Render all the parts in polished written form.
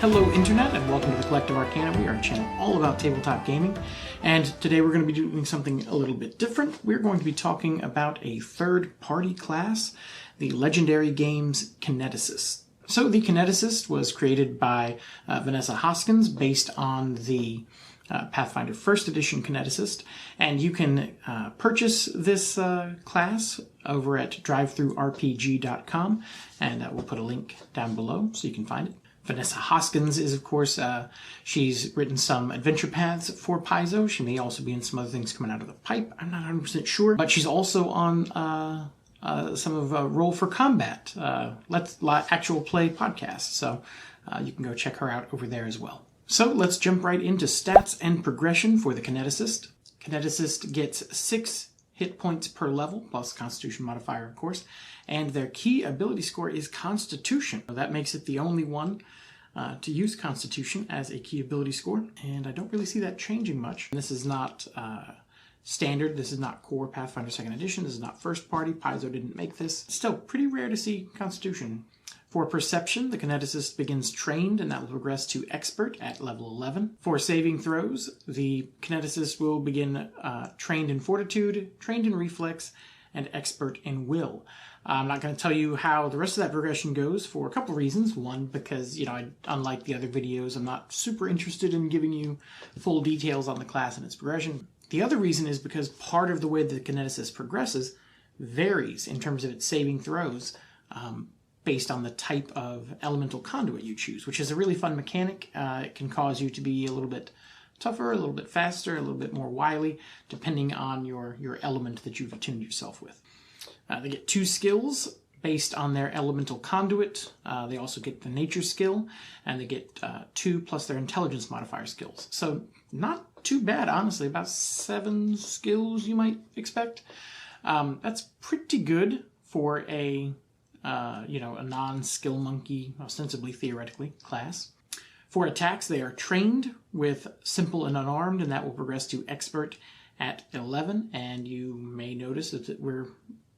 Hello Internet, and welcome to the Collective Arcana. We are a channel all about tabletop gaming, and today we're going to be doing something a little bit different. We're going to be talking about a third-party class, the Legendary Games Kineticist. So the Kineticist was created by Vanessa Hoskins based on the Pathfinder 1st Edition Kineticist, and you can purchase this class over at drivethrurpg.com, and we'll put a link down below so you can find it. Vanessa Hoskins is, of course, she's written some adventure paths for Paizo. She may also be in some other things coming out of the pipe. I'm not 100% sure. But she's also on some of Roll for Combat, actual play podcasts. So you can go check her out over there as well. So let's jump right into stats and progression for the Kineticist. Kineticist gets 6 hit points per level, plus Constitution modifier, of course, and their key ability score is Constitution. So that makes it the only one to use Constitution as a key ability score, and I don't really see that changing much. This is not standard, this is not core Pathfinder 2nd Edition, this is not first party, Paizo didn't make this. Still pretty rare to see Constitution. For Perception, the Kineticist begins trained, and that will progress to Expert at level 11. For saving throws, the Kineticist will begin trained in Fortitude, trained in Reflex, and Expert in Will. I'm not going to tell you how the rest of that progression goes for a couple reasons. One, because, unlike the other videos, I'm not super interested in giving you full details on the class and its progression. The other reason is because part of the way the Kineticist progresses varies in terms of its saving throws, based on the type of elemental conduit you choose, which is a really fun mechanic. It can cause you to be a little bit tougher, a little bit faster, a little bit more wily, depending on your element that you've attuned yourself with. They get 2 skills based on their elemental conduit. They also get the nature skill, and they get 2 plus their intelligence modifier skills. So not too bad, honestly. About 7 skills you might expect. That's pretty good for a non-skill monkey, ostensibly theoretically, class. For attacks, they are trained with simple and unarmed, and that will progress to expert at 11. And you may notice that we're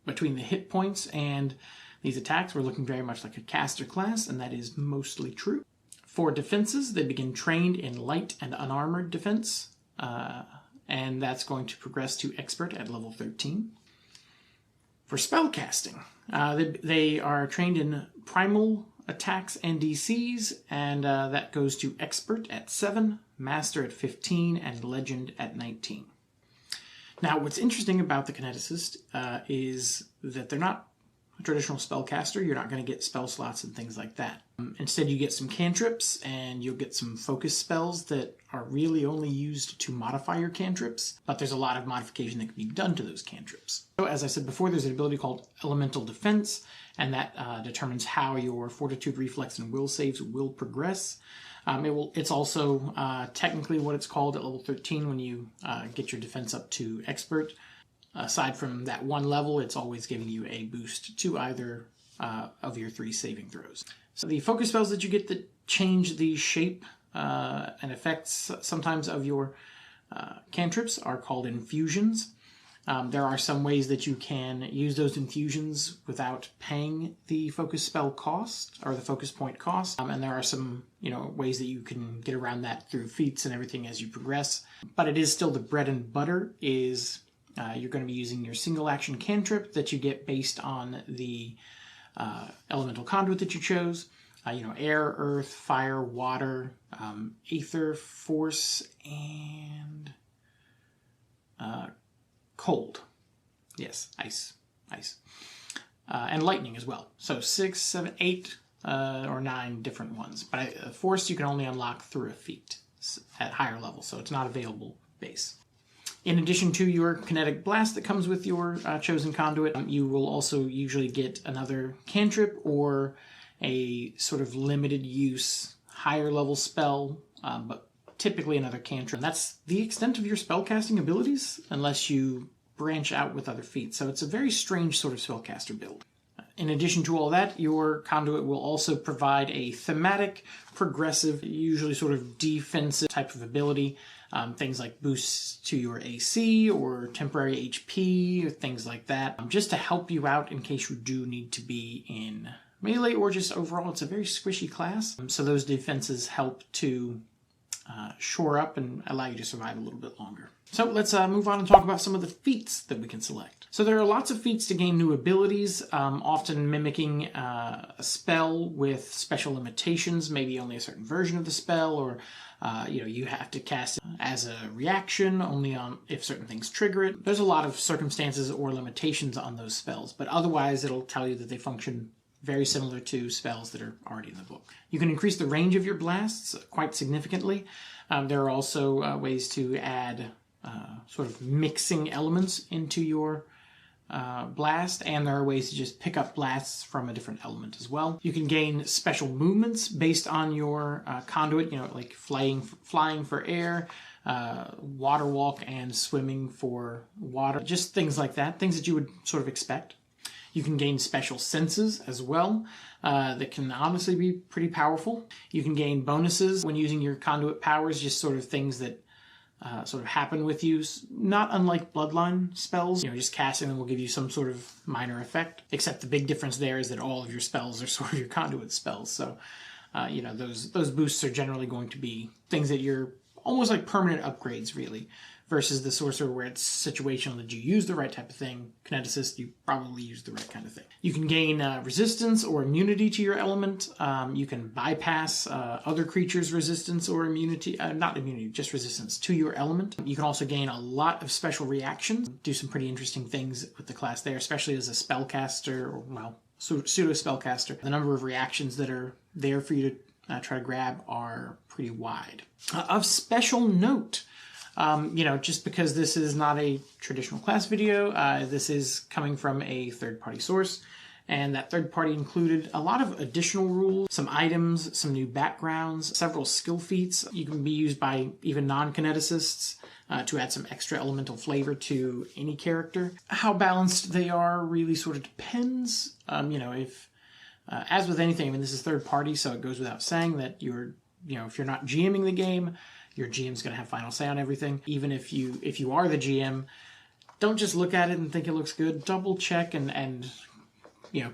between the hit points and these attacks, we're looking very much like a caster class, and that is mostly true. For defenses, they begin trained in light and unarmored defense, and that's going to progress to expert at level 13. For spellcasting, they are trained in primal attacks and DCs, and that goes to expert at 7, master at 15, and legend at 19. Now, what's interesting about the Kineticist is that they're not a traditional spellcaster. You're not going to get spell slots and things like that. Instead, you get some cantrips, and you'll get some focus spells that are really only used to modify your cantrips, but there's a lot of modification that can be done to those cantrips. So, as I said before, there's an ability called Elemental Defense, and that determines how your Fortitude, Reflex, and Will saves will progress. It's also technically what it's called at level 13 when you get your defense up to expert. Aside from that one level, it's always giving you a boost to either of your 3 saving throws. So the focus spells that you get that change the shape and effects sometimes of your cantrips are called infusions. There are some ways that you can use those infusions without paying the focus spell cost or the focus point cost, and there are some ways that you can get around that through feats and everything as you progress. But it is still the bread and butter is you're going to be using your single action cantrip that you get based on the elemental conduit that you chose. Air, earth, fire, water, ether, force, and cold. Yes, ice. And lightning as well. So 6, 7, 8, or 9 different ones. But force you can only unlock through a feat at higher levels, so it's not available base. In addition to your kinetic blast that comes with your chosen conduit, you will also usually get another cantrip or a sort of limited use higher level spell, but typically another cantrip. And that's the extent of your spellcasting abilities, unless you branch out with other feats. So it's a very strange sort of spellcaster build. In addition to all that, your conduit will also provide a thematic, progressive, usually sort of defensive type of ability. Things like boosts to your AC or temporary HP or things like that, just to help you out in case you do need to be in melee or just overall, it's a very squishy class. So those defenses help to shore up and allow you to survive a little bit longer. So let's move on and talk about some of the feats that we can select. So there are lots of feats to gain new abilities, often mimicking a spell with special limitations, maybe only a certain version of the spell, or you have to cast it as a reaction only on if certain things trigger it. There's a lot of circumstances or limitations on those spells, but otherwise it'll tell you that they function very similar to spells that are already in the book. You can increase the range of your blasts quite significantly. There are also ways to add sort of mixing elements into your blast, and there are ways to just pick up blasts from a different element as well. You can gain special movements based on your conduit, like flying for air, water walk, and swimming for water. Just things like that, things that you would sort of expect. You can gain special senses as well that can honestly be pretty powerful. You can gain bonuses when using your conduit powers, just sort of things that sort of happen with you, not unlike bloodline spells. Just casting them will give you some sort of minor effect, except the big difference there is that all of your spells are sort of your conduit spells. So, those boosts are generally going to be things that you're almost like permanent upgrades, really, versus the sorcerer where it's situational that you use the right type of thing. Kineticist, you probably use the right kind of thing. You can gain resistance or immunity to your element. You can bypass other creatures' resistance or immunity, not immunity, just resistance to your element. You can also gain a lot of special reactions, do some pretty interesting things with the class there, especially as a spellcaster, or, well, pseudo-spellcaster. The number of reactions that are there for you to try to grab are pretty wide. Of special note, just because this is not a traditional class video, this is coming from a third-party source, and that third party included a lot of additional rules, some items, some new backgrounds, several skill feats. You can be used by even non-kineticists to add some extra elemental flavor to any character. How balanced they are really sort of depends. If as with anything, this is third party, so it goes without saying that if you're not GMing the game, your GM's going to have final say on everything. Even if you are the GM, don't just look at it and think it looks good. Double check and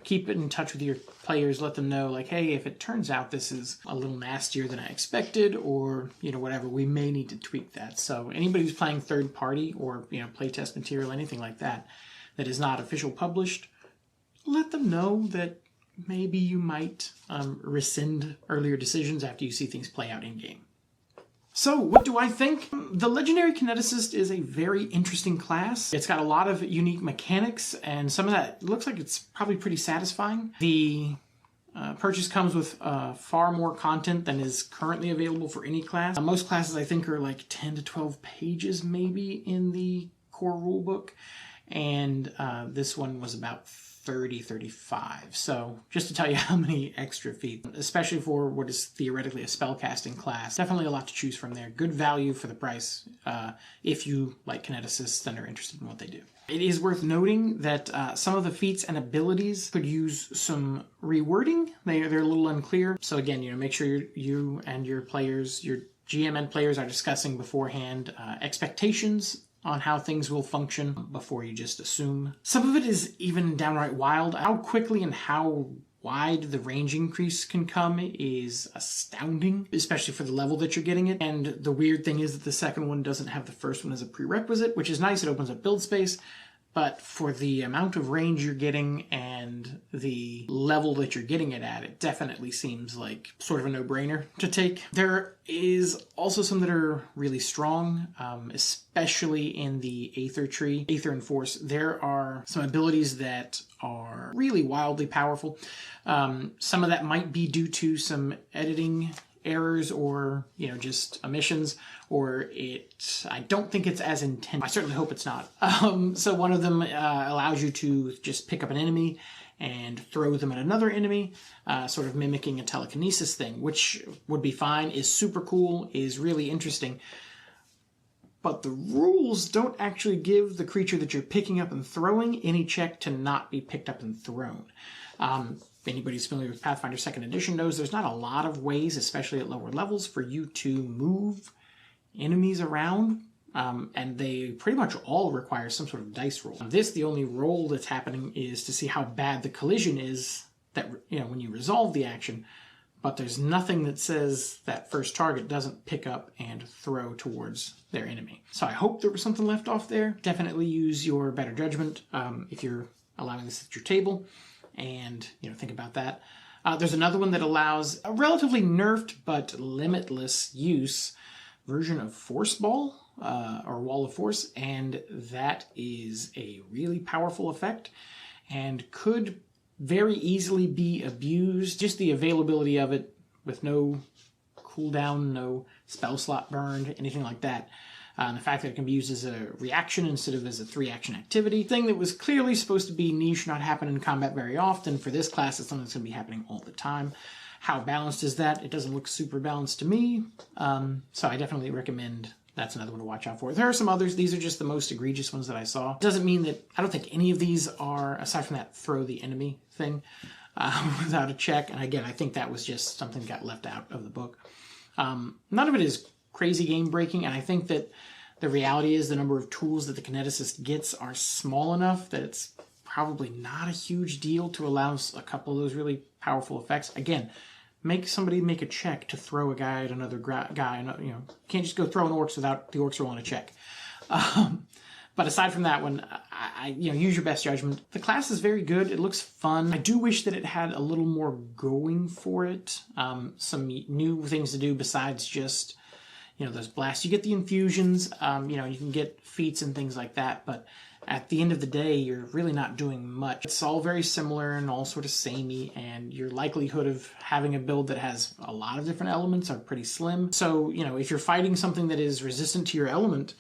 keep it in touch with your players. Let them know, like, hey, if it turns out this is a little nastier than I expected, or whatever, we may need to tweak that. So anybody who's playing third party or playtest material, anything like that is not official published, let them know that maybe you might rescind earlier decisions after you see things play out in game. So, what do I think? The Legendary Kineticist is a very interesting class. It's got a lot of unique mechanics, and some of that looks like it's probably pretty satisfying. The purchase comes with far more content than is currently available for any class. Most classes, I think, are like 10 to 12 pages maybe in the core rulebook, and this one was about 35. So just to tell you how many extra feats, especially for what is theoretically a spellcasting class, definitely a lot to choose from there. Good value for the price if you like kineticists and are interested in what they do. It is worth noting that some of the feats and abilities could use some rewording. They're a little unclear. So again, make sure you and your players, your GM and players, are discussing beforehand expectations on how things will function before you just assume. Some of it is even downright wild. How quickly and how wide the range increase can come is astounding, especially for the level that you're getting it. And the weird thing is that the second one doesn't have the first one as a prerequisite, which is nice. It opens up build space. But for the amount of range you're getting and the level that you're getting it at, it definitely seems like sort of a no-brainer to take. There is also some that are really strong, especially in the Aether tree, Aether and Force. There are some abilities that are really wildly powerful. Some of that might be due to some editing errors or just omissions, or I don't think it's as intended. I certainly hope it's not. So one of them allows you to just pick up an enemy and throw them at another enemy, sort of mimicking a telekinesis thing, which would be fine, is super cool, is really interesting. But the rules don't actually give the creature that you're picking up and throwing any check to not be picked up and thrown. If anybody's familiar with Pathfinder 2nd Edition knows there's not a lot of ways, especially at lower levels, for you to move enemies around, and they pretty much all require some sort of dice roll. The only roll that's happening is to see how bad the collision is that, when you resolve the action, but there's nothing that says that first target doesn't pick up and throw towards their enemy. So I hope there was something left off there. Definitely use your better judgment if you're allowing this at your table, and think about that. There's another one that allows a relatively nerfed but limitless use version of Force Ball, or Wall of Force, and that is a really powerful effect and could very easily be abused. Just the availability of it with no cooldown, no spell slot burned, anything like that. And the fact that it can be used as a reaction instead of as a 3-action activity. Thing that was clearly supposed to be niche, not happen in combat very often. For this class, it's something that's going to be happening all the time. How balanced is that? It doesn't look super balanced to me. So I definitely recommend that's another one to watch out for. There are some others. These are just the most egregious ones that I saw. Doesn't mean that I don't think any of these are, aside from that throw the enemy thing, without a check. And again, I think that was just something that got left out of the book. None of it is crazy game breaking, and I think that the reality is the number of tools that the Kineticist gets are small enough that it's probably not a huge deal to allow a couple of those really powerful effects. Again, make somebody make a check to throw a guy at another guy. You can't just go throwing orcs without the orcs rolling a check. But aside from that one, use your best judgment. The class is very good. It looks fun. I do wish that it had a little more going for it. Some new things to do besides just, those blasts. You get the infusions. You can get feats and things like that. But at the end of the day, you're really not doing much. It's all very similar and all sort of samey, and your likelihood of having a build that has a lot of different elements are pretty slim. So, if you're fighting something that is resistant to your element,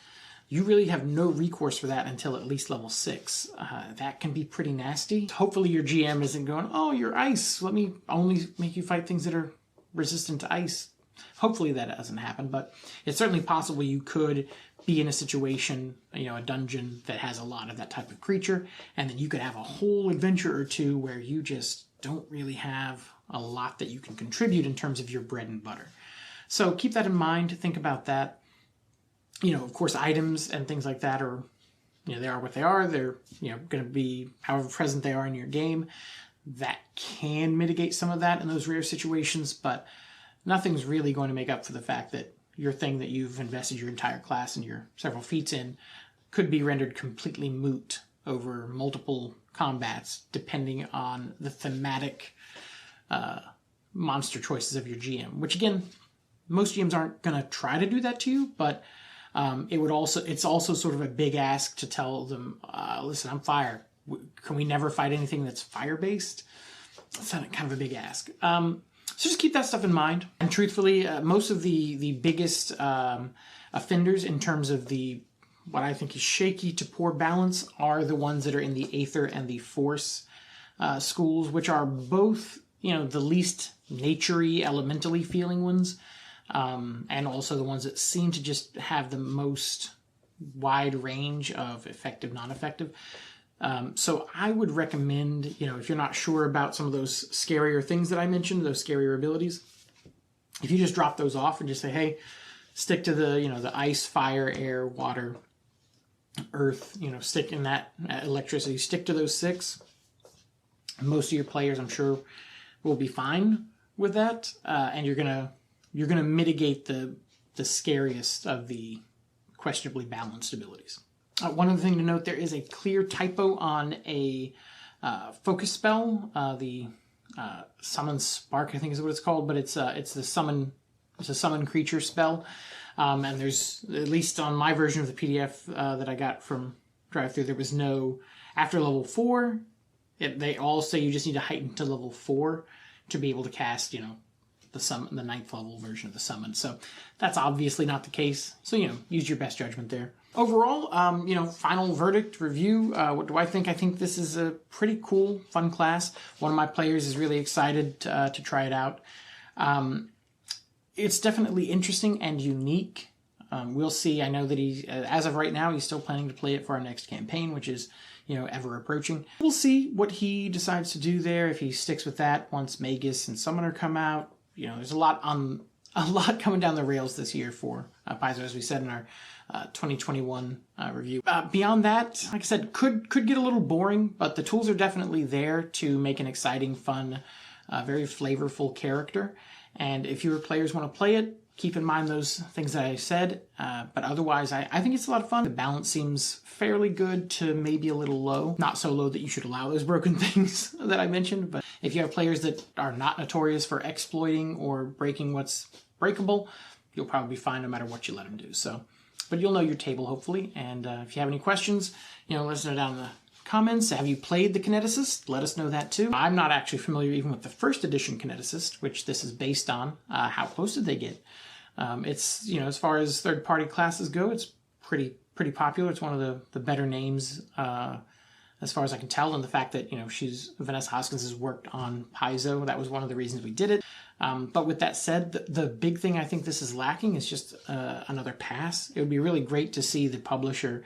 you really have no recourse for that until at least level 6. That can be pretty nasty. Hopefully your GM isn't going, oh, you're ice. Let me only make you fight things that are resistant to ice. Hopefully that doesn't happen, but it's certainly possible you could be in a situation, a dungeon that has a lot of that type of creature, and then you could have a whole adventure or two where you just don't really have a lot that you can contribute in terms of your bread and butter. So keep that in mind. Think about that. Of course, items and things like that are, they are what they are. They're, going to be however present they are in your game. That can mitigate some of that in those rare situations, but nothing's really going to make up for the fact that your thing that you've invested your entire class and your several feats in could be rendered completely moot over multiple combats, depending on the thematic monster choices of your GM. Which, again, most GMs aren't going to try to do that to you, but it's also sort of a big ask to tell them, listen, I'm fire. Can we never fight anything that's fire-based? That's kind of a big ask. So just keep that stuff in mind. And truthfully, most of the biggest offenders in terms of what I think is shaky to poor balance are the ones that are in the Aether and the Force schools, which are both, the least naturey, elementally feeling ones, and also the ones that seem to just have the most wide range of effective, non-effective. So I would recommend, if you're not sure about some of those scarier things that I mentioned, those scarier abilities, if you just drop those off and just say, hey, stick to the ice, fire, air, water, earth, stick in that electricity, stick to those 6. Most of your players, I'm sure, will be fine with that. And you're gonna mitigate the scariest of the questionably balanced abilities. One other thing to note, there is a clear typo on a focus spell, the Summon Spark, I think is what it's called, but it's a summon creature spell. And there's, at least on my version of the PDF that I got from DriveThru, there was no, after level 4, they all say you just need to heighten to level 4 to be able to cast, the 9th level version of the summon. So that's obviously not the case. So, use your best judgment there. Overall, final verdict, review. What do I think? I think this is a pretty cool, fun class. One of my players is really excited to try it out. It's definitely interesting and unique. We'll see. I know that as of right now, he's still planning to play it for our next campaign, which is, ever approaching. We'll see what he decides to do there, if he sticks with that once Magus and Summoner come out. There's a lot coming down the rails this year for Paizo, as we said in our 2021 review. Beyond that, like I said, could get a little boring, but the tools are definitely there to make an exciting, fun, very flavorful character. And if your players want to play it, keep in mind those things that I said. But otherwise, I think it's a lot of fun. The balance seems fairly good to maybe a little low. Not so low that you should allow those broken things that I mentioned, but if you have players that are not notorious for exploiting or breaking what's breakable, you'll probably be fine no matter what you let them do. So, but you'll know your table, hopefully. And if you have any questions, let us know down in the comments. Have you played the Kineticist? Let us know that too. I'm not actually familiar even with the first edition Kineticist, which this is based on. How close did they get? It's, as far as third-party classes go, it's pretty popular. It's one of the better names as far as I can tell, and the fact that, Vanessa Hoskins has worked on Paizo, that was one of the reasons we did it. But with that said, the big thing I think this is lacking is just another pass. It would be really great to see the publisher,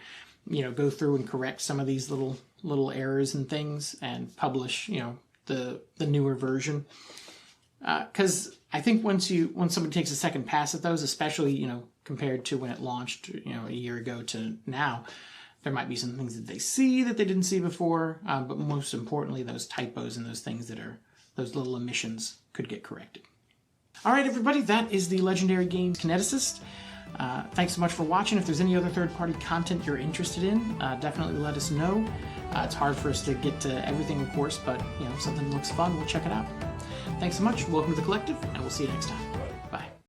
go through and correct some of these little errors and things and publish, the newer version. Because I think once somebody takes a second pass at those, especially, compared to when it launched, a year ago to now, there might be some things that they see that they didn't see before, but most importantly, those typos and those things that are those little omissions could get corrected. All right, everybody, that is the Legendary Games Kineticist. Thanks so much for watching. If there's any other third-party content you're interested in, definitely let us know. It's hard for us to get to everything, of course, but if something looks fun, we'll check it out. Thanks so much. Welcome to the Collective, and we'll see you next time.